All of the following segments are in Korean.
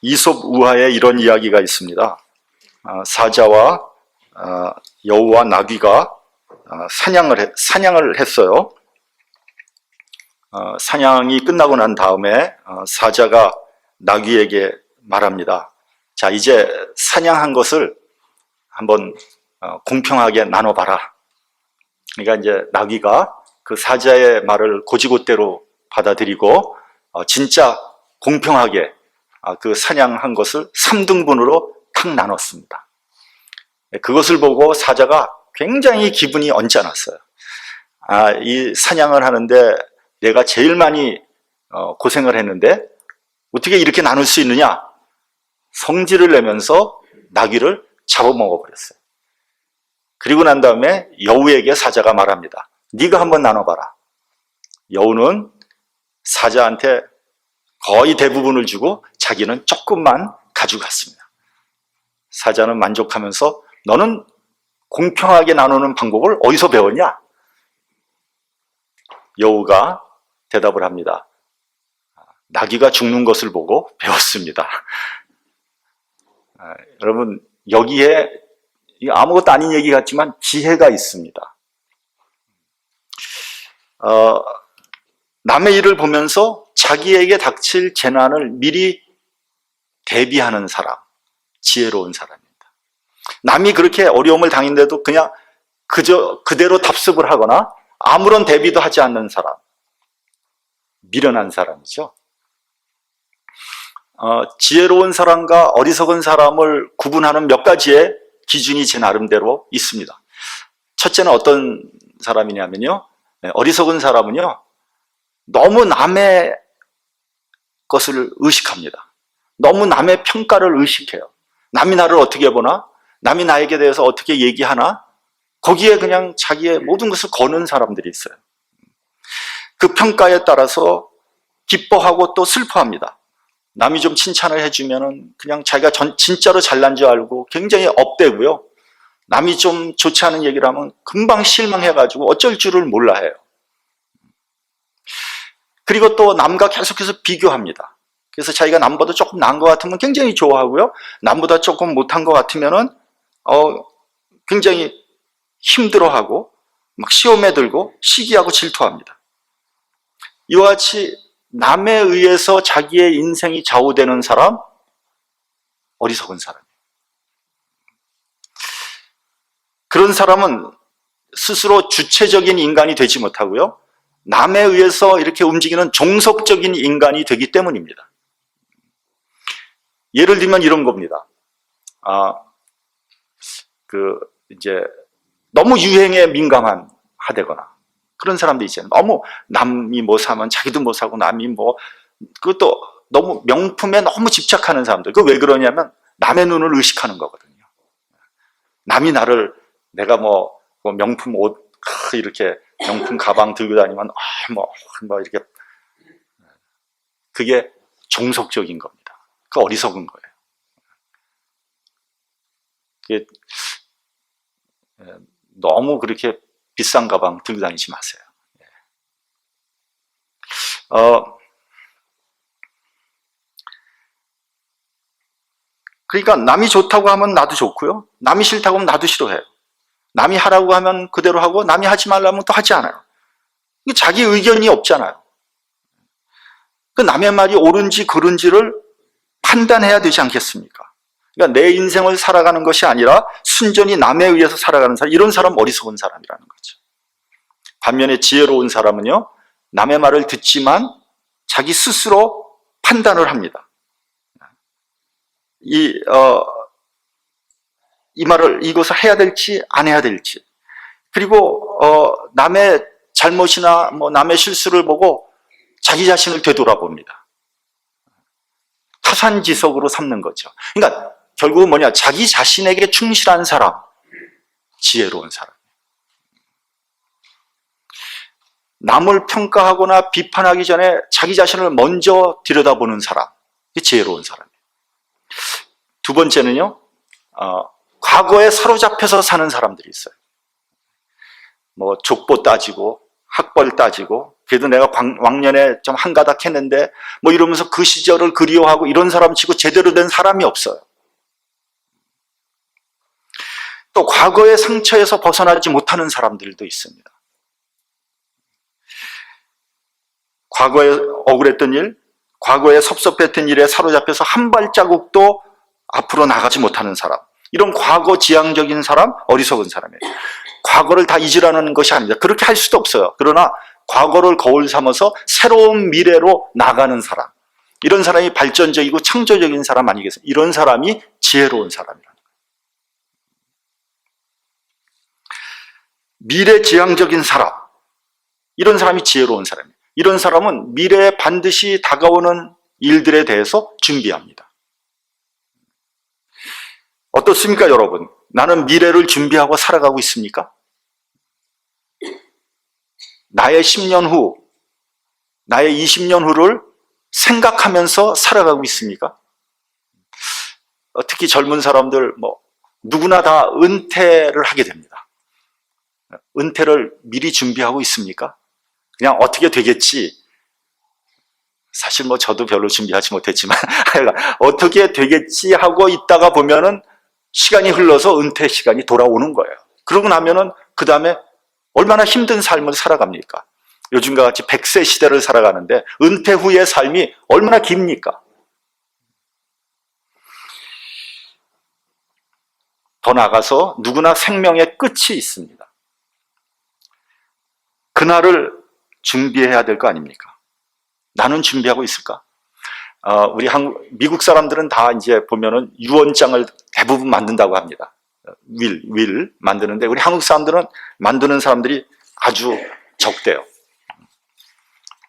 이솝 우화에 이런 이야기가 있습니다. 사자와 여우와 나귀가 사냥을 했어요. 사냥이 끝나고 난 다음에 사자가 나귀에게 말합니다. 자, 이제 사냥한 것을 한번 공평하게 나눠봐라. 그러니까 이제 나귀가 그 사자의 말을 곧이곧대로 받아들이고 진짜 공평하게 그 사냥한 것을 3등분으로 탁 나눴습니다. 그것을 보고 사자가 굉장히 기분이 언짢았어요. 이 사냥을 하는데 내가 제일 많이 고생을 했는데 어떻게 이렇게 나눌 수 있느냐? 성질을 내면서 나귀를 잡아먹어 버렸어요. 그리고 난 다음에 여우에게 사자가 말합니다. 네가 한번 나눠봐라. 여우는 사자한테 거의 대부분을 주고 자기는 조금만 가져갔습니다. 사자는 만족하면서 너는 공평하게 나누는 방법을 어디서 배웠냐? 여우가 대답을 합니다. 나귀가 죽는 것을 보고 배웠습니다. 여러분, 여기에 아무것도 아닌 얘기 같지만 지혜가 있습니다. 남의 일을 보면서 자기에게 닥칠 재난을 미리 대비하는 사람, 지혜로운 사람입니다. 남이 그렇게 어려움을 당했는데도 그냥 그대로 답습을 하거나 아무런 대비도 하지 않는 사람, 미련한 사람이죠. 지혜로운 사람과 어리석은 사람을 구분하는 몇 가지의 기준이 제 나름대로 있습니다. 첫째는 어떤 사람이냐면요, 어리석은 사람은요, 너무 남의 것을 의식합니다. 너무 남의 평가를 의식해요. 남이 나를 어떻게 보나? 남이 나에게 대해서 어떻게 얘기하나? 거기에 그냥 자기의 모든 것을 거는 사람들이 있어요. 그 평가에 따라서 기뻐하고 또 슬퍼합니다. 남이 좀 칭찬을 해주면은 그냥 자기가 진짜로 잘난 줄 알고 굉장히 업되고요. 남이 좀 좋지 않은 얘기를 하면 금방 실망해가지고 어쩔 줄을 몰라 해요. 그리고 또 남과 계속해서 비교합니다. 그래서 자기가 남보다 조금 나은 것 같으면 굉장히 좋아하고요. 남보다 조금 못한 것 같으면은 굉장히 힘들어하고 막 시험에 들고 시기하고 질투합니다. 이와 같이 남에 의해서 자기의 인생이 좌우되는 사람, 어리석은 사람이에요. 그런 사람은 스스로 주체적인 인간이 되지 못하고요. 남에 의해서 이렇게 움직이는 종속적인 인간이 되기 때문입니다. 예를 들면 이런 겁니다. 이제 너무 유행에 민감하되거나 그런 사람도 있잖아요. 너무 남이 뭐 사면 자기도 뭐 사고 남이 그것도 너무 명품에 너무 집착하는 사람들. 그 왜 그러냐면 남의 눈을 의식하는 거거든요. 남이 내가 명품 옷, 이렇게 명품 가방 들고 다니면 이렇게 그게 종속적인 겁니다. 그 어리석은 거예요. 그게 너무 그렇게 비싼 가방 들고 다니지 마세요. 그러니까 남이 좋다고 하면 나도 좋고요. 남이 싫다고 하면 나도 싫어해요. 남이 하라고 하면 그대로 하고 남이 하지 말라면 또 하지 않아요. 자기 의견이 없잖아요. 그 남의 말이 옳은지 그른지를 판단해야 되지 않겠습니까? 그러니까 내 인생을 살아가는 것이 아니라 순전히 남에 의해서 살아가는 사람, 이런 사람 어리석은 사람이라는 거죠. 반면에 지혜로운 사람은요, 남의 말을 듣지만 자기 스스로 판단을 합니다. 이것을 해야 될지 안 해야 될지, 그리고 남의 잘못이나 남의 실수를 보고 자기 자신을 되돌아봅니다. 타산지석으로 삼는 거죠. 그러니까 결국은 뭐냐, 자기 자신에게 충실한 사람, 지혜로운 사람. 남을 평가하거나 비판하기 전에 자기 자신을 먼저 들여다보는 사람, 이게 지혜로운 사람이에요. 두 번째는요, 과거에 사로잡혀서 사는 사람들이 있어요. 족보 따지고 학벌 따지고 그래도 내가 왕년에 좀 한가닥 했는데 뭐 이러면서 그 시절을 그리워하고 이런 사람 치고 제대로 된 사람이 없어요. 또 과거의 상처에서 벗어나지 못하는 사람들도 있습니다. 과거에 억울했던 일, 과거에 섭섭했던 일에 사로잡혀서 한 발자국도 앞으로 나가지 못하는 사람, 이런 과거 지향적인 사람, 어리석은 사람이에요. 과거를 다 잊으라는 것이 아닙니다. 그렇게 할 수도 없어요. 그러나 과거를 거울 삼아서 새로운 미래로 나가는 사람, 이런 사람이 발전적이고 창조적인 사람 아니겠습니까? 이런 사람이 지혜로운 사람이라는 거예요. 미래지향적인 사람, 이런 사람이 지혜로운 사람이에요. 이런 사람은 미래에 반드시 다가오는 일들에 대해서 준비합니다. 어떻습니까, 여러분? 나는 미래를 준비하고 살아가고 있습니까? 나의 10년 후, 나의 20년 후를 생각하면서 살아가고 있습니까? 특히 젊은 사람들, 누구나 다 은퇴를 하게 됩니다. 은퇴를 미리 준비하고 있습니까? 그냥 어떻게 되겠지. 사실 저도 별로 준비하지 못했지만, 어떻게 되겠지 하고 있다가 보면은 시간이 흘러서 은퇴 시간이 돌아오는 거예요. 그러고 나면은 그 다음에 얼마나 힘든 삶을 살아갑니까? 요즘과 같이 100세 시대를 살아가는데 은퇴 후의 삶이 얼마나 깁니까? 더 나아가서 누구나 생명의 끝이 있습니다. 그날을 준비해야 될 거 아닙니까? 나는 준비하고 있을까? 우리 미국 사람들은 다 이제 보면은 유언장을 대부분 만든다고 합니다. 윌 만드는데 우리 한국 사람들은 만드는 사람들이 아주 적대요.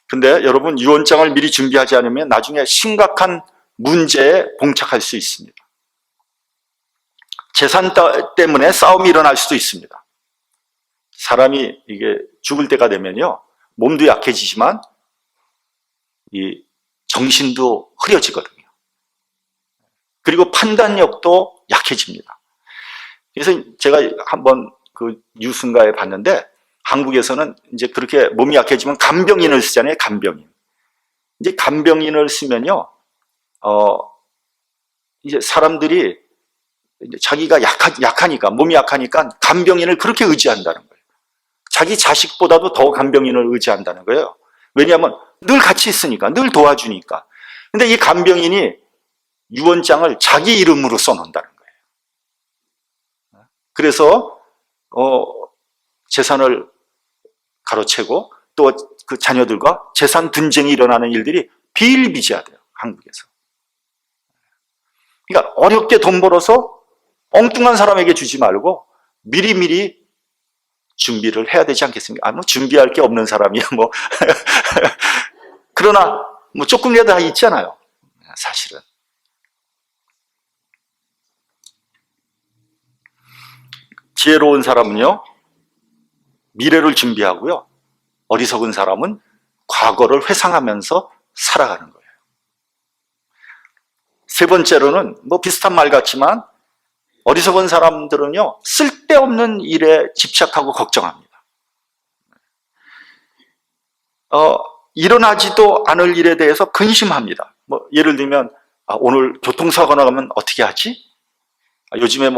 근데 여러분, 유언장을 미리 준비하지 않으면 나중에 심각한 문제에 봉착할 수 있습니다. 재산 때문에 싸움이 일어날 수도 있습니다. 사람이 이게 죽을 때가 되면요, 몸도 약해지지만 이 정신도 흐려지거든요. 그리고 판단력도 약해집니다. 그래서 제가 한번 그 뉴스인가에 봤는데, 한국에서는 이제 그렇게 몸이 약해지면 간병인을 쓰잖아요. 간병인. 이제 간병인을 쓰면요, 이제 사람들이 이제 자기가 약하니까, 몸이 약하니까 간병인을 그렇게 의지한다는 거예요. 자기 자식보다도 더 간병인을 의지한다는 거예요. 왜냐하면 늘 같이 있으니까, 늘 도와주니까. 근데 이 간병인이 유언장을 자기 이름으로 써놓는다는 거예요. 그래서 재산을 가로채고 또 그 자녀들과 재산 분쟁이 일어나는 일들이 비일비재하대요, 한국에서. 그러니까 어렵게 돈 벌어서 엉뚱한 사람에게 주지 말고 미리미리 준비를 해야 되지 않겠습니까? 준비할 게 없는 사람이야, 그러나 조금이라도 다 있잖아요, 사실은. 지혜로운 사람은요, 미래를 준비하고요, 어리석은 사람은 과거를 회상하면서 살아가는 거예요. 세 번째로는 비슷한 말 같지만, 어리석은 사람들은요, 쓸데없는 일에 집착하고 걱정합니다. 일어나지도 않을 일에 대해서 근심합니다. 예를 들면, 오늘 교통사고가 나면 어떻게 하지? 요즘에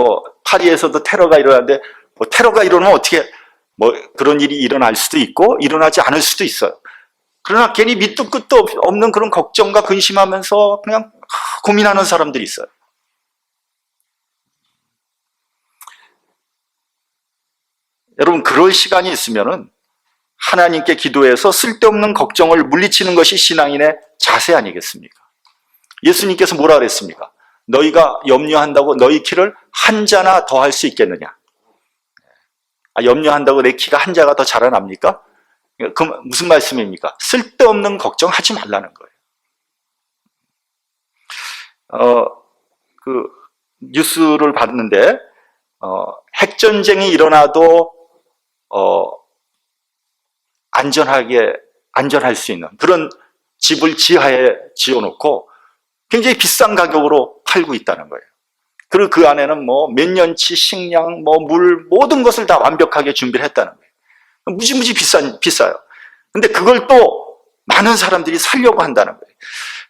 파리에서도 테러가 일어나는데, 테러가 일어나면 어떻게, 그런 일이 일어날 수도 있고, 일어나지 않을 수도 있어요. 그러나 괜히 밑도 끝도 없는 그런 걱정과 근심하면서 그냥 고민하는 사람들이 있어요. 여러분, 그럴 시간이 있으면은 하나님께 기도해서 쓸데없는 걱정을 물리치는 것이 신앙인의 자세 아니겠습니까? 예수님께서 뭐라 그랬습니까? 너희가 염려한다고 너희 키를 한 자나 더 할 수 있겠느냐? 염려한다고 내 키가 한 자가 더 자라납니까? 그 무슨 말씀입니까? 쓸데없는 걱정하지 말라는 거예요. 그 뉴스를 봤는데, 핵전쟁이 일어나도 안전할 수 있는 그런 집을 지하에 지어놓고 굉장히 비싼 가격으로 팔고 있다는 거예요. 그리고 그 안에는 몇 년치 식량, 물, 모든 것을 다 완벽하게 준비를 했다는 거예요. 무지무지 비싸요. 근데 그걸 또 많은 사람들이 살려고 한다는 거예요.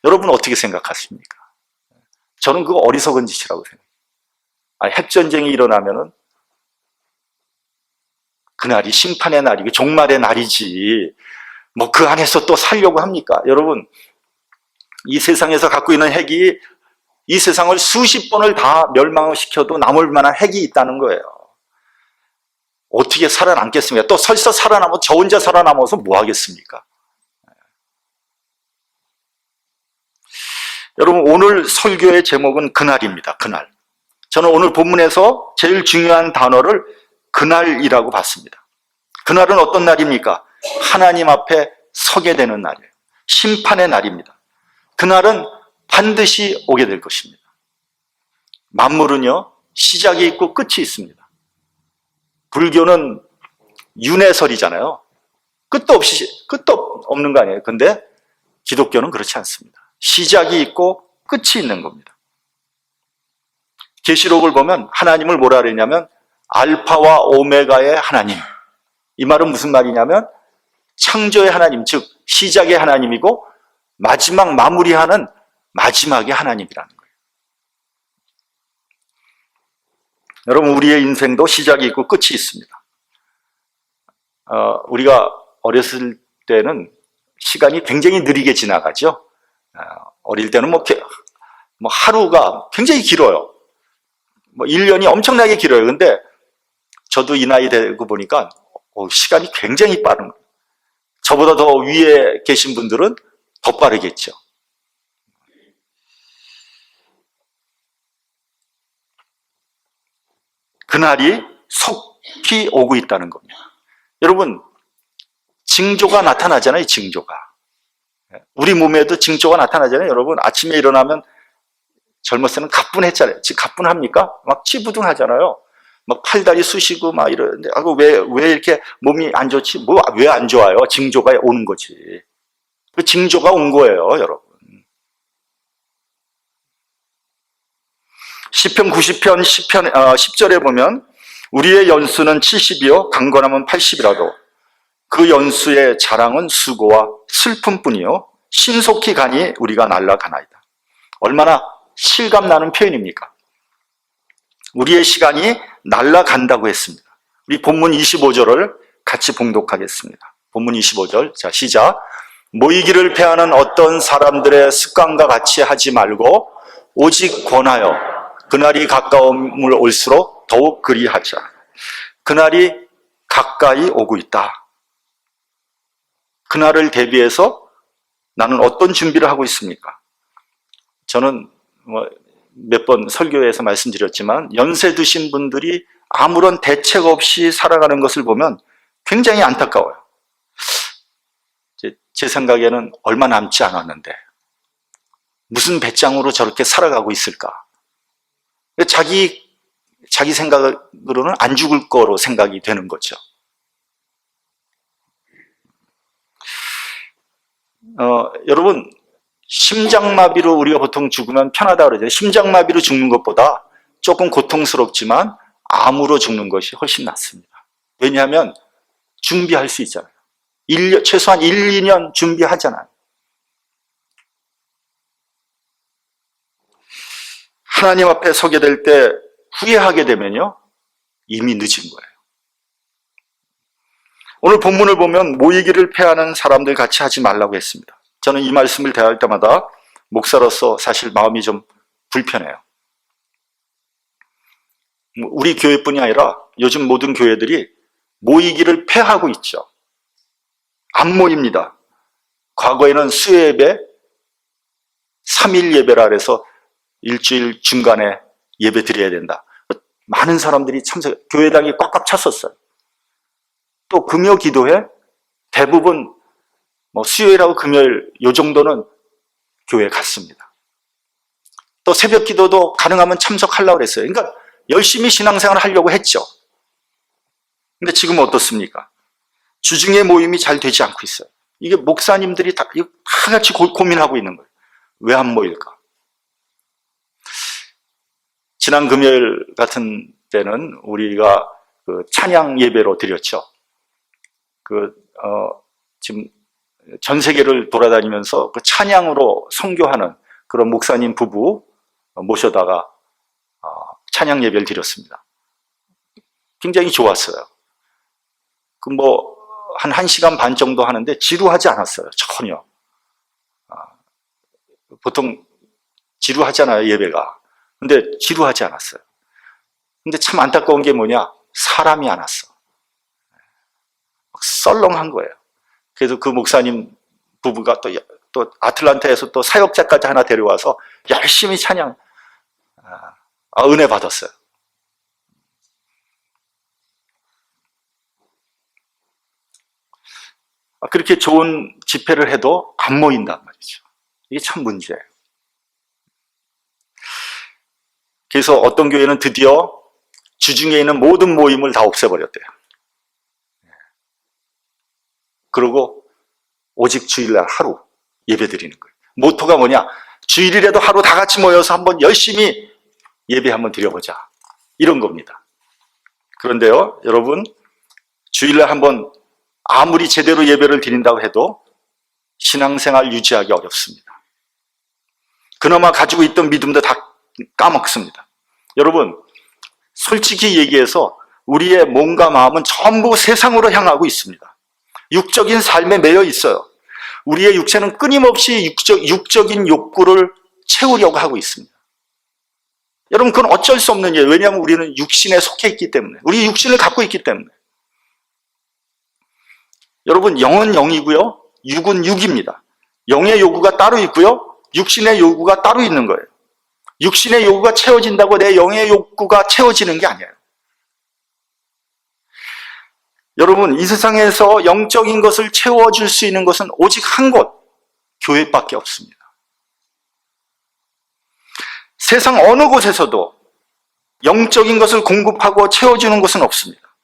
여러분 어떻게 생각하십니까? 저는 그거 어리석은 짓이라고 생각해요. 핵전쟁이 일어나면은 그날이 심판의 날이고 종말의 날이지 뭐 그 안에서 또 살려고 합니까? 여러분, 이 세상에서 갖고 있는 핵이 이 세상을 수십 번을 다 멸망시켜도 남을 만한 핵이 있다는 거예요. 어떻게 살아남겠습니까? 또 설사 살아남아 저 혼자 살아남아서 뭐 하겠습니까? 여러분, 오늘 설교의 제목은 그날입니다. 그날. 저는 오늘 본문에서 제일 중요한 단어를 그날이라고 봤습니다. 그날은 어떤 날입니까? 하나님 앞에 서게 되는 날이에요. 심판의 날입니다. 그날은 반드시 오게 될 것입니다. 만물은요, 시작이 있고 끝이 있습니다. 불교는 윤회설이잖아요. 끝도 없는 거 아니에요. 근데 기독교는 그렇지 않습니다. 시작이 있고 끝이 있는 겁니다. 계시록을 보면 하나님을 뭐라 그랬냐면 알파와 오메가의 하나님. 이 말은 무슨 말이냐면 창조의 하나님, 즉 시작의 하나님이고 마지막 마무리하는 마지막의 하나님이라는 거예요. 여러분, 우리의 인생도 시작이 있고 끝이 있습니다. 우리가 어렸을 때는 시간이 굉장히 느리게 지나가죠. 어릴 때는 뭐 하루가 굉장히 길어요. 뭐 1년이 엄청나게 길어요. 근데 저도 이 나이 되고 보니까 시간이 굉장히 빠른 거예요. 저보다 더 위에 계신 분들은 더 빠르겠죠. 그날이 속히 오고 있다는 겁니다. 여러분, 징조가 나타나잖아요. 징조가. 우리 몸에도 징조가 나타나잖아요. 여러분, 아침에 일어나면 젊었을 때는 가뿐했잖아요. 지금 가뿐합니까? 막 찌부둥하잖아요. 막 팔다리 쑤시고 막 이러는데, 왜 이렇게 몸이 안 좋지? 뭐, 왜 안 좋아요? 징조가 오는 거지. 그 징조가 온 거예요, 여러분. 시편 90편 10절에 보면 우리의 연수는 70이요 강건함은 80이라도 그 연수의 자랑은 수고와 슬픔뿐이요 신속히 가니 우리가 날아가나이다. 얼마나 실감나는 표현입니까? 우리의 시간이 날아간다고 했습니다. 우리 본문 25절을 같이 봉독하겠습니다. 본문 25절, 자 시작. 모이기를 패하는 어떤 사람들의 습관과 같이 하지 말고 오직 권하여 그날이 가까움을 올수록 더욱 그리하자. 그날이 가까이 오고 있다. 그날을 대비해서 나는 어떤 준비를 하고 있습니까? 저는 몇 번 설교에서 말씀드렸지만 연세 드신 분들이 아무런 대책 없이 살아가는 것을 보면 굉장히 안타까워요. 제 생각에는 얼마 남지 않았는데 무슨 배짱으로 저렇게 살아가고 있을까? 자기 생각으로는 안 죽을 거로 생각이 되는 거죠. 여러분, 심장마비로 우리가 보통 죽으면 편하다 그러죠. 심장마비로 죽는 것보다 조금 고통스럽지만 암으로 죽는 것이 훨씬 낫습니다. 왜냐하면 준비할 수 있잖아요. 최소한 1, 2년 준비하잖아요. 하나님 앞에 서게 될 때 후회하게 되면요, 이미 늦은 거예요. 오늘 본문을 보면 모이기를 패하는 사람들 같이 하지 말라고 했습니다. 저는 이 말씀을 대할 때마다 목사로서 사실 마음이 좀 불편해요. 우리 교회뿐이 아니라 요즘 모든 교회들이 모이기를 패하고 있죠. 안 모입니다. 과거에는 수요예배, 3일 예배라 해서 일주일 중간에 예배 드려야 된다. 많은 사람들이 교회당이 꽉꽉 찼었어요. 또 금요 기도회 대부분 수요일하고 금요일 요 정도는 교회에 갔습니다. 또 새벽 기도도 가능하면 참석하려고 그랬어요. 그러니까 열심히 신앙생활을 하려고 했죠. 근데 지금 어떻습니까? 주중에 모임이 잘 되지 않고 있어요. 이게 목사님들이 다 같이 고민하고 있는 거예요. 왜 안 모일까? 지난 금요일 같은 때는 우리가 그 찬양 예배로 드렸죠. 지금 전 세계를 돌아다니면서 그 찬양으로 선교하는 그런 목사님 부부 모셔다가 찬양 예배를 드렸습니다. 굉장히 좋았어요. 한 1시간 반 정도 하는데 지루하지 않았어요. 전혀. 보통 지루하잖아요, 예배가. 근데 지루하지 않았어요. 근데 참 안타까운 게 뭐냐? 사람이 안 왔어. 썰렁한 거예요. 그래서 그 목사님 부부가 또 아틀란타에서 또 사역자까지 하나 데려와서 열심히 찬양, 은혜 받았어요. 그렇게 좋은 집회를 해도 안 모인단 말이죠. 이게 참 문제예요. 그래서 어떤 교회는 드디어 주중에 있는 모든 모임을 다 없애버렸대요. 그리고 오직 주일날 하루 예배 드리는 거예요. 모토가 뭐냐? 주일이라도 하루 다 같이 모여서 한번 열심히 예배 한번 드려보자. 이런 겁니다. 그런데요, 여러분, 주일날 한번 아무리 제대로 예배를 드린다고 해도 신앙생활 유지하기 어렵습니다. 그나마 가지고 있던 믿음도 다 까먹습니다. 여러분, 솔직히 얘기해서 우리의 몸과 마음은 전부 세상으로 향하고 있습니다. 육적인 삶에 매여 있어요. 우리의 육체는 끊임없이 육적인 욕구를 채우려고 하고 있습니다. 여러분, 그건 어쩔 수 없는 일이에요. 왜냐하면 우리는 육신에 속해 있기 때문에, 우리 육신을 갖고 있기 때문에. 여러분, 영은 영이고요, 육은 육입니다. 영의 요구가 따로 있고요, 육신의 요구가 따로 있는 거예요. 육신의 요구가 채워진다고 내 영의 욕구가 채워지는 게 아니에요. 여러분, 이 세상에서 영적인 것을 채워줄 수 있는 것은 오직 한 곳, 교회밖에 없습니다. 세상 어느 곳에서도 영적인 것을 공급하고 채워주는 것은 없습니다.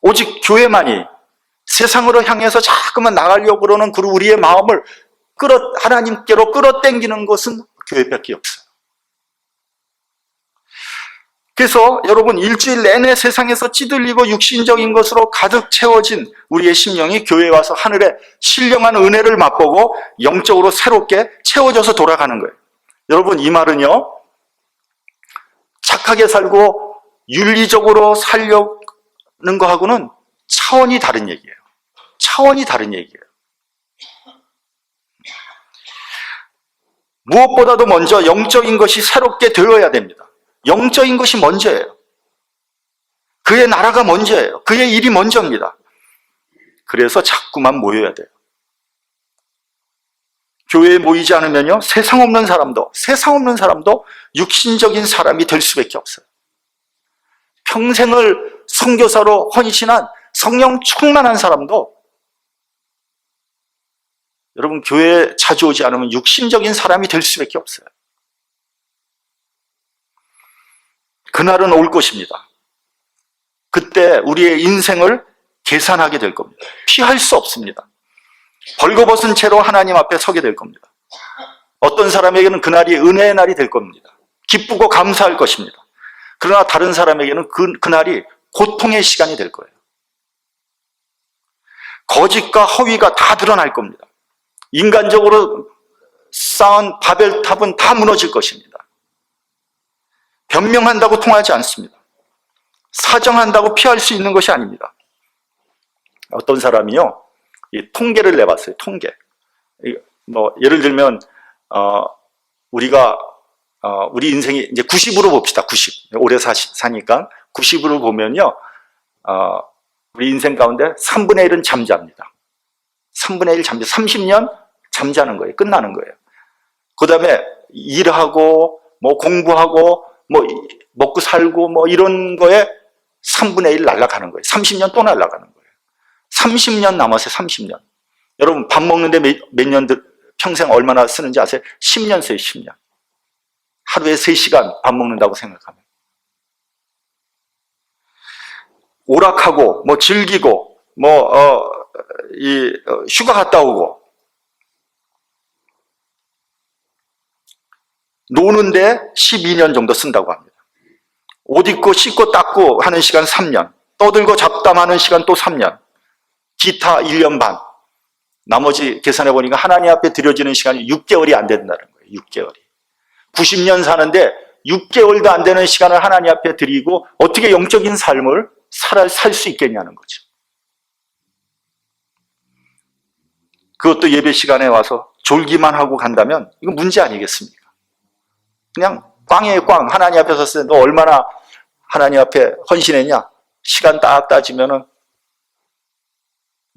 오직 교회만이 세상으로 향해서 자꾸만 나가려고 그러는 그 우리의 마음을 하나님께로 끌어당기는 것은 교회밖에 없어요. 그래서 여러분, 일주일 내내 세상에서 찌들리고 육신적인 것으로 가득 채워진 우리의 심령이 교회에 와서 하늘의 신령한 은혜를 맛보고 영적으로 새롭게 채워져서 돌아가는 거예요. 여러분, 이 말은요, 착하게 살고 윤리적으로 살려는 거하고는 차원이 다른 얘기예요. 차원이 다른 얘기예요. 무엇보다도 먼저 영적인 것이 새롭게 되어야 됩니다. 영적인 것이 먼저예요. 그의 나라가 먼저예요. 그의 일이 먼저입니다. 그래서 자꾸만 모여야 돼요. 교회에 모이지 않으면요, 세상 없는 사람도 육신적인 사람이 될 수밖에 없어요. 평생을 선교사로 헌신한 성령 충만한 사람도 여러분, 교회에 자주 오지 않으면 육신적인 사람이 될 수밖에 없어요. 그날은 올 것입니다. 그때 우리의 인생을 계산하게 될 겁니다. 피할 수 없습니다. 벌거벗은 채로 하나님 앞에 서게 될 겁니다. 어떤 사람에게는 그날이 은혜의 날이 될 겁니다. 기쁘고 감사할 것입니다. 그러나 다른 사람에게는 그날이 고통의 시간이 될 거예요. 거짓과 허위가 다 드러날 겁니다. 인간적으로 쌓은 바벨탑은 다 무너질 것입니다. 변명한다고 통하지 않습니다. 사정한다고 피할 수 있는 것이 아닙니다. 어떤 사람이요, 이 통계를 내봤어요. 통계. 예를 들면 우리가 우리 인생이 이제 90으로 봅시다. 90. 오래 사니까 90으로 보면요, 우리 인생 가운데 3분의 1은 잠자입니다. 3분의 1 잠자. 30년 잠자는 거예요. 끝나는 거예요. 그 다음에 일하고 공부하고 먹고 살고 이런 거에 3분의 1 날아가는 거예요. 30년 또 날아가는 거예요. 30년 남았어요. 30년. 여러분, 밥 먹는데 몇 년, 평생 얼마나 쓰는지 아세요? 10년 써요. 10년. 하루에 3시간 밥 먹는다고 생각하면. 오락하고 즐기고 휴가 갔다 오고 노는데 12년 정도 쓴다고 합니다. 옷 입고 씻고 닦고 하는 시간 3년, 떠들고 잡담하는 시간 또 3년, 기타 1년 반, 나머지 계산해 보니까 하나님 앞에 드려지는 시간이 6개월이 안 된다는 거예요. 6개월이. 90년 사는데 6개월도 안 되는 시간을 하나님 앞에 드리고 어떻게 영적인 삶을 살 수 있겠냐는 거죠. 그것도 예배 시간에 와서 졸기만 하고 간다면 이건 문제 아니겠습니까? 그냥 꽝이에요, 꽝. 하나님 앞에 섰을 때 너 얼마나 하나님 앞에 헌신했냐? 시간 딱 따지면은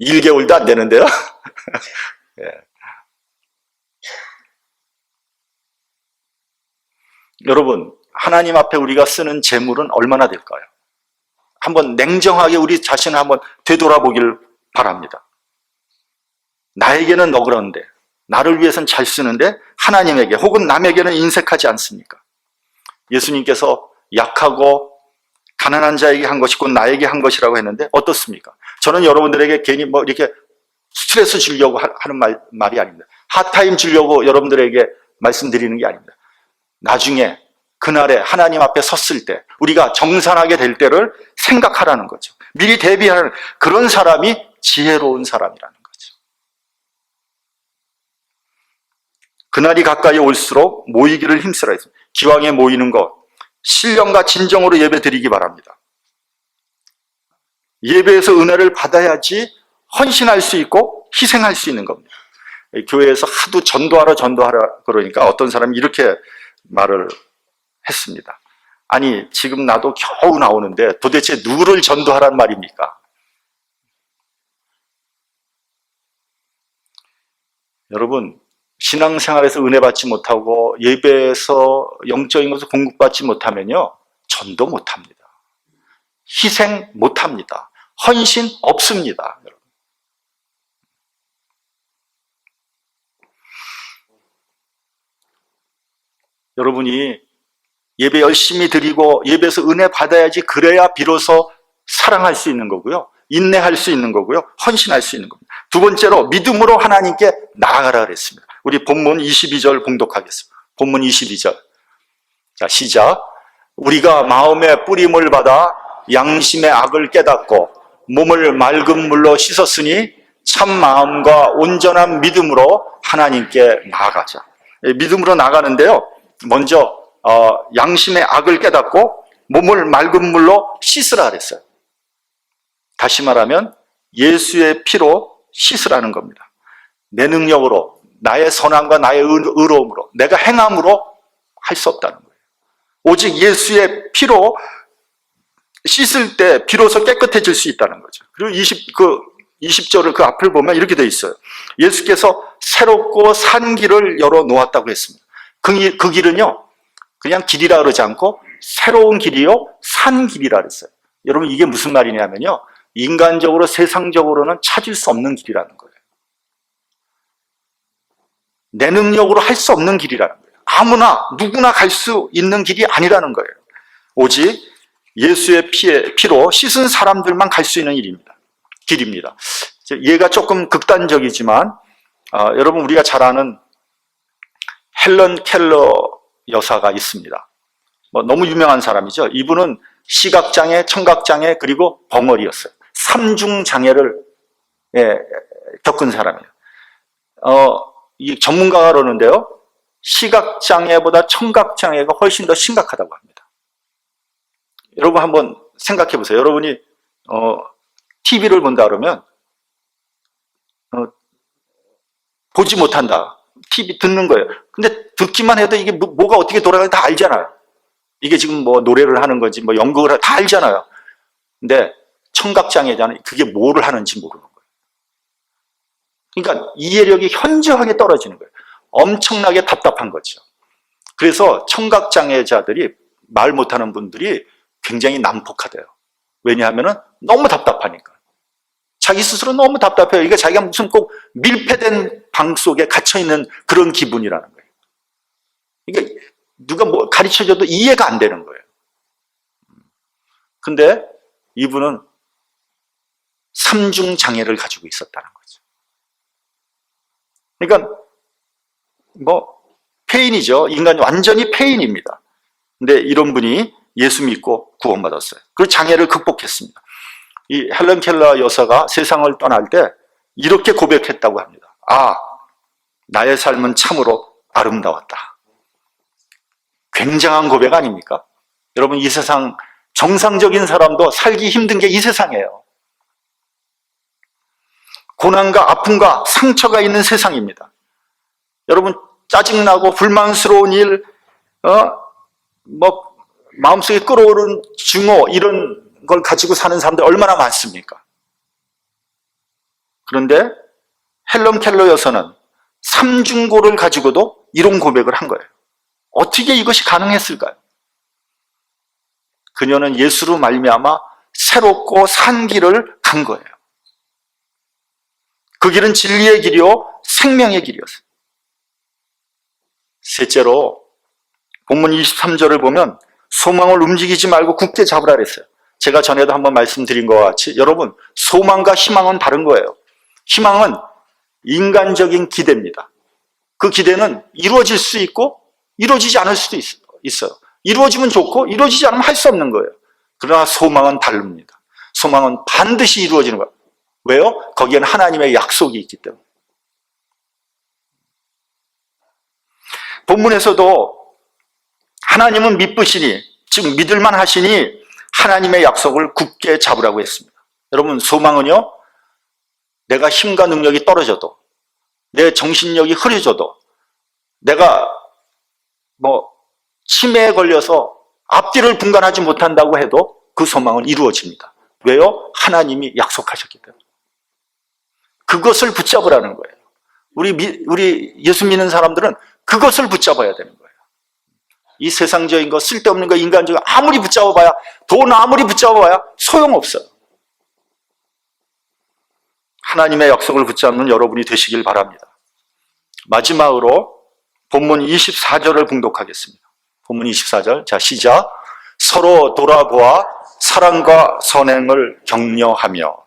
1개월도 안 되는데요. 예. 여러분, 하나님 앞에 우리가 쓰는 재물은 얼마나 될까요? 한번 냉정하게 우리 자신을 한번 되돌아보기를 바랍니다. 나에게는 너그러운데, 나를 위해서는 잘 쓰는데 하나님에게 혹은 남에게는 인색하지 않습니까? 예수님께서 약하고 가난한 자에게 한 것이 곧 나에게 한 것이라고 했는데 어떻습니까? 저는 여러분들에게 괜히 뭐 이렇게 스트레스 주려고 하는 말이 아닙니다. 핫타임 주려고 여러분들에게 말씀드리는 게 아닙니다. 나중에 그날에 하나님 앞에 섰을 때 우리가 정산하게 될 때를 생각하라는 거죠. 미리 대비하는 그런 사람이 지혜로운 사람이라는 거죠. 그날이 가까이 올수록 모이기를 힘쓰라 했습니다. 기왕에 모이는 것, 신령과 진정으로 예배 드리기 바랍니다. 예배에서 은혜를 받아야지 헌신할 수 있고 희생할 수 있는 겁니다. 교회에서 하도 전도하라 그러니까 어떤 사람이 이렇게 말을 했습니다. 아니, 지금 나도 겨우 나오는데 도대체 누구를 전도하란 말입니까? 여러분, 신앙생활에서 은혜 받지 못하고 예배에서 영적인 것을 공급받지 못하면요, 전도 못합니다. 희생 못합니다. 헌신 없습니다. 여러분. 여러분이 예배 열심히 드리고 예배에서 은혜 받아야지 그래야 비로소 사랑할 수 있는 거고요. 인내할 수 있는 거고요. 헌신할 수 있는 겁니다. 두 번째로 믿음으로 하나님께 나아가라 그랬습니다. 우리 본문 22절 봉독하겠습니다. 본문 22절. 자, 시작. 우리가 마음의 뿌림을 받아 양심의 악을 깨닫고 몸을 맑은 물로 씻었으니 참 마음과 온전한 믿음으로 하나님께 나아가자. 믿음으로 나가는데요. 먼저 양심의 악을 깨닫고 몸을 맑은 물로 씻으라 그랬어요. 다시 말하면 예수의 피로 씻으라는 겁니다. 내 능력으로, 나의 선함과 나의 의로움으로, 내가 행함으로 할 수 없다는 거예요. 오직 예수의 피로 씻을 때 비로소 깨끗해질 수 있다는 거죠. 그리고 20절을 그 앞을 보면 이렇게 되어 있어요. 예수께서 새롭고 산 길을 열어 놓았다고 했습니다. 그 길은요, 그냥 길이라 그러지 않고 새로운 길이요, 산 길이라 그랬어요. 여러분, 이게 무슨 말이냐면요, 인간적으로, 세상적으로는 찾을 수 없는 길이라는 거예요. 내 능력으로 할 수 없는 길이라는 거예요. 아무나, 누구나 갈 수 있는 길이 아니라는 거예요. 오직 예수의 피로 씻은 사람들만 갈 수 있는 길입니다. 얘가 조금 극단적이지만, 여러분, 우리가 잘 아는 헬런 켈러 여사가 있습니다. 너무 유명한 사람이죠. 이분은 시각장애, 청각장애, 그리고 벙어리였어요. 3중 장애를 겪은 사람이에요. 이 전문가가 그러는데요, 시각장애보다 청각장애가 훨씬 더 심각하다고 합니다. 여러분 한번 생각해 보세요. 여러분이 TV를 본다 그러면 보지 못한다. TV 듣는 거예요. 근데 듣기만 해도 이게 뭐가 어떻게 돌아가는지 다 알잖아요. 이게 지금 뭐 노래를 하는 건지 뭐 연극을 다 알잖아요. 근데 청각장애자는 그게 뭐를 하는지 모르는 거예요. 그러니까 이해력이 현저하게 떨어지는 거예요. 엄청나게 답답한 거죠. 그래서 청각장애자들이, 말 못하는 분들이 굉장히 난폭하대요. 왜냐하면 너무 답답하니까. 자기 스스로 너무 답답해요. 이게 자기가 무슨 꼭 밀폐된 방 속에 갇혀있는 그런 기분이라는 거예요. 그러니까 누가 뭐 가르쳐줘도 이해가 안 되는 거예요. 근데 이분은 3중 장애를 가지고 있었다는 거죠. 그러니까 폐인이죠. 인간이 완전히 폐인입니다. 근데 이런 분이 예수 믿고 구원받았어요. 그 장애를 극복했습니다. 이 헬런 켈러 여사가 세상을 떠날 때 이렇게 고백했다고 합니다. 아, 나의 삶은 참으로 아름다웠다. 굉장한 고백 아닙니까? 여러분, 이 세상 정상적인 사람도 살기 힘든 게 이 세상이에요. 고난과 아픔과 상처가 있는 세상입니다. 여러분, 짜증나고 불만스러운 일, 마음속에 끓어오른 증오, 이런 걸 가지고 사는 사람들 얼마나 많습니까? 그런데 헬런 켈러 여사는 삼중고를 가지고도 이런 고백을 한 거예요. 어떻게 이것이 가능했을까요? 그녀는 예수로 말미암아 새롭고 산 길을 간 거예요. 그 길은 진리의 길이요 생명의 길이었어요. 셋째로 본문 23절을 보면 소망을 움직이지 말고 굳게 잡으라 그랬어요. 제가 전에도 한번 말씀드린 것과 같이 여러분, 소망과 희망은 다른 거예요. 희망은 인간적인 기대입니다. 그 기대는 이루어질 수 있고 이루어지지 않을 수도 있어요. 이루어지면 좋고 이루어지지 않으면 할 수 없는 거예요. 그러나 소망은 다릅니다. 소망은 반드시 이루어지는 거예요. 왜요? 거기에는 하나님의 약속이 있기 때문에. 본문에서도 하나님은 믿으시니, 즉 믿을만 하시니 하나님의 약속을 굳게 잡으라고 했습니다. 여러분, 소망은요, 내가 힘과 능력이 떨어져도, 내 정신력이 흐려져도, 내가 치매에 걸려서 앞뒤를 분간하지 못한다고 해도 그 소망은 이루어집니다. 왜요? 하나님이 약속하셨기 때문에. 그것을 붙잡으라는 거예요. 우리 예수 믿는 사람들은 그것을 붙잡아야 되는 거예요. 이 세상적인 거, 쓸데없는 거, 인간적인 거 아무리 붙잡아봐야, 돈 아무리 붙잡아봐야 소용없어요. 하나님의 약속을 붙잡는 여러분이 되시길 바랍니다. 마지막으로 본문 24절을 봉독하겠습니다. 본문 24절. 자, 시작. 서로 돌아보아 사랑과 선행을 격려하며.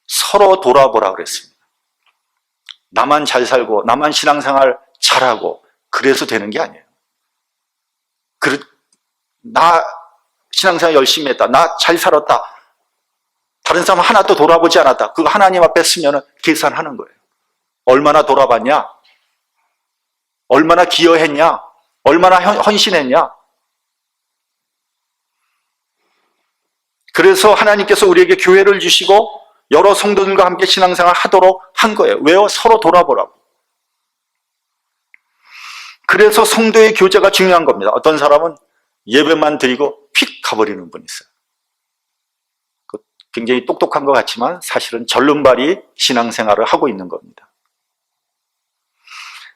서로 돌아보라 그랬습니다. 나만 잘 살고 나만 신앙생활 잘하고 그래서 되는 게 아니에요. 나 신앙생활 열심히 했다, 나 잘 살았다, 다른 사람 하나도 돌아보지 않았다, 그거 하나님 앞에 쓰면 계산하는 거예요. 얼마나 돌아봤냐, 얼마나 기여했냐, 얼마나 헌신했냐. 그래서 하나님께서 우리에게 교회를 주시고 여러 성도들과 함께 신앙생활 하도록 한 거예요. 왜요? 서로 돌아보라고. 그래서 성도의 교제가 중요한 겁니다. 어떤 사람은 예배만 드리고 휙 가버리는 분이 있어요. 굉장히 똑똑한 것 같지만 사실은 절름발이 신앙생활을 하고 있는 겁니다.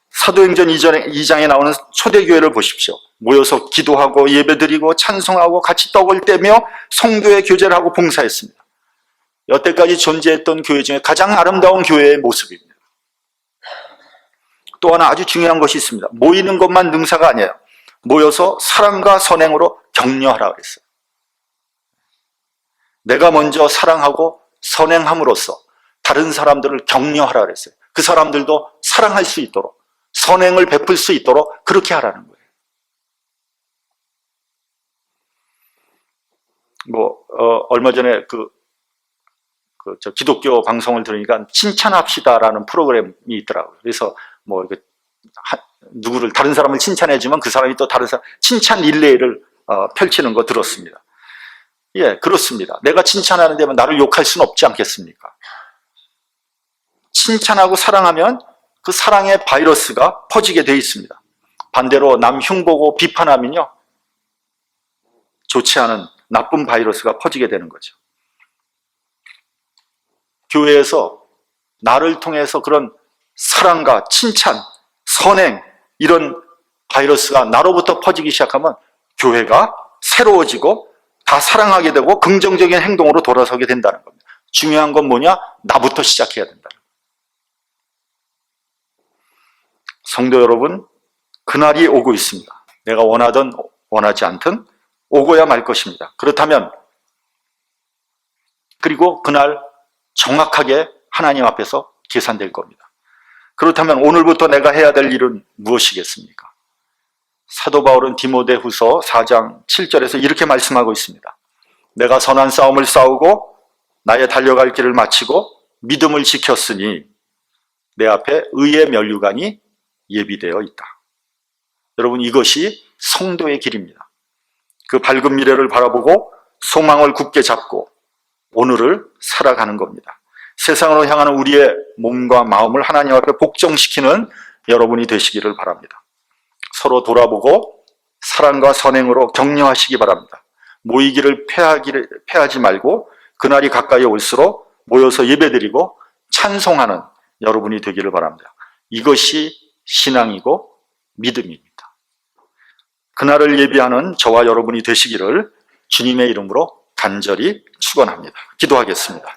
사도행전 2장에 나오는 초대교회를 보십시오. 모여서 기도하고 예배드리고 찬송하고 같이 떡을 떼며 성도의 교제를 하고 봉사했습니다. 여태까지 존재했던 교회 중에 가장 아름다운 교회의 모습입니다. 또 하나 아주 중요한 것이 있습니다. 모이는 것만 능사가 아니에요. 모여서 사랑과 선행으로 격려하라 그랬어요. 내가 먼저 사랑하고 선행함으로써 다른 사람들을 격려하라 그랬어요. 그 사람들도 사랑할 수 있도록, 선행을 베풀 수 있도록 그렇게 하라는 거예요. 얼마 전에 저 기독교 방송을 들으니까 칭찬합시다라는 프로그램이 있더라고요. 그래서 누구를, 다른 사람을 칭찬해주면 그 사람이 또 다른 사람 칭찬 릴레이를 펼치는 거 들었습니다. 예, 그렇습니다. 내가 칭찬하는 데면 나를 욕할 수는 없지 않겠습니까? 칭찬하고 사랑하면 그 사랑의 바이러스가 퍼지게 되어 있습니다. 반대로 남 흉보고 비판하면요, 좋지 않은 나쁜 바이러스가 퍼지게 되는 거죠. 교회에서 나를 통해서 그런 사랑과 칭찬, 선행, 이런 바이러스가 나로부터 퍼지기 시작하면 교회가 새로워지고 다 사랑하게 되고 긍정적인 행동으로 돌아서게 된다는 겁니다. 중요한 건 뭐냐? 나부터 시작해야 된다. 성도 여러분, 그날이 오고 있습니다. 내가 원하든 원하지 않든 오고야 말 것입니다. 그렇다면, 그리고 그날 정확하게 하나님 앞에서 계산될 겁니다. 그렇다면 오늘부터 내가 해야 될 일은 무엇이겠습니까? 사도 바울은 디모데후서 4장 7절에서 이렇게 말씀하고 있습니다. 내가 선한 싸움을 싸우고 나의 달려갈 길을 마치고 믿음을 지켰으니 내 앞에 의의 면류관이 예비되어 있다. 여러분, 이것이 성도의 길입니다. 그 밝은 미래를 바라보고 소망을 굳게 잡고 오늘을 살아가는 겁니다. 세상으로 향하는 우리의 몸과 마음을 하나님 앞에 복종시키는 여러분이 되시기를 바랍니다. 서로 돌아보고 사랑과 선행으로 격려하시기 바랍니다. 모이기를 패하지 말고 그날이 가까이 올수록 모여서 예배드리고 찬송하는 여러분이 되기를 바랍니다. 이것이 신앙이고 믿음입니다. 그날을 예비하는 저와 여러분이 되시기를 주님의 이름으로 간절히 축원합니다. 기도하겠습니다.